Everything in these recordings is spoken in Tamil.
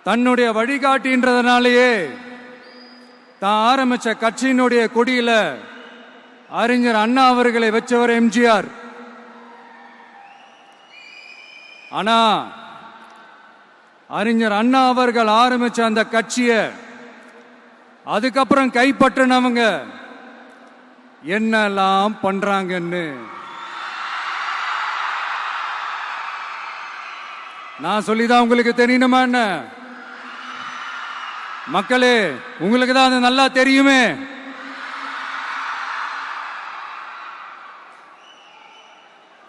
தன்னுடைய வழிகாட்டின்றதுனாலேயே தான் ஆரம்பிச்ச கட்சியினுடைய கொடியில அறிஞர் அண்ணா அவர்களை வச்சவர் எம்ஜிஆர். ஆனா அறிஞர் அண்ணா அவர்கள் ஆரம்பிச்ச அந்த கட்சியை அதுக்கப்புறம் கைப்பற்றினவங்க என்னெல்லாம் பண்றாங்கன்னு நான் சொல்லிதான் உங்களுக்கு தெரியணுமா என்ன? மக்களே, உங்களுக்கு தான் அது நல்லா தெரியுமே.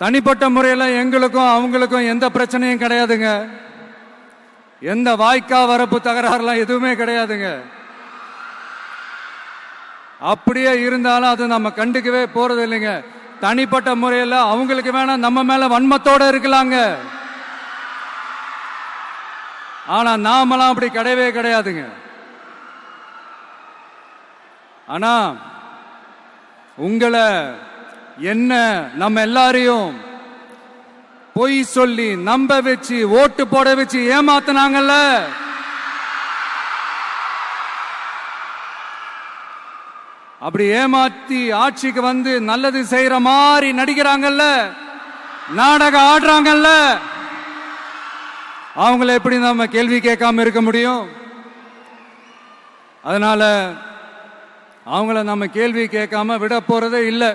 தனிப்பட்ட முறையில் எங்களுக்கும் அவங்களுக்கும் எந்த பிரச்சனையும் கிடையாதுங்க. எந்த வாய்க்கா வரப்பு தகராறுலாம் எதுவுமே கிடையாதுங்க. அப்படியே இருந்தாலும் அது நம்ம கண்டுக்கவே போறது இல்லைங்க. தனிப்பட்ட முறையில் அவங்களுக்கு வேணா நம்ம மேல வன்மத்தோட இருக்கலாங்க. ஆனா நாமெல்லாம் அப்படி கிடையவே கிடையாதுங்க. ஆனா உங்களை என்ன நம்ம எல்லாரையும் பொய் சொல்லி நம்ப வச்சு ஓட்டு போட வச்சு ஏமாத்தினாங்கல்ல, அப்படி ஏமாத்தி ஆட்சிக்கு வந்து நல்லது செய்யற மாதிரி நடிக்கிறாங்கல்ல, நாடகம் ஆடுறாங்கல்ல, அவங்கள எப்படி நம்ம கேள்வி கேட்காம இருக்க முடியும்? அதனால அவங்கள நம்ம கேள்வி கேட்காம விட போறதே இல்லை.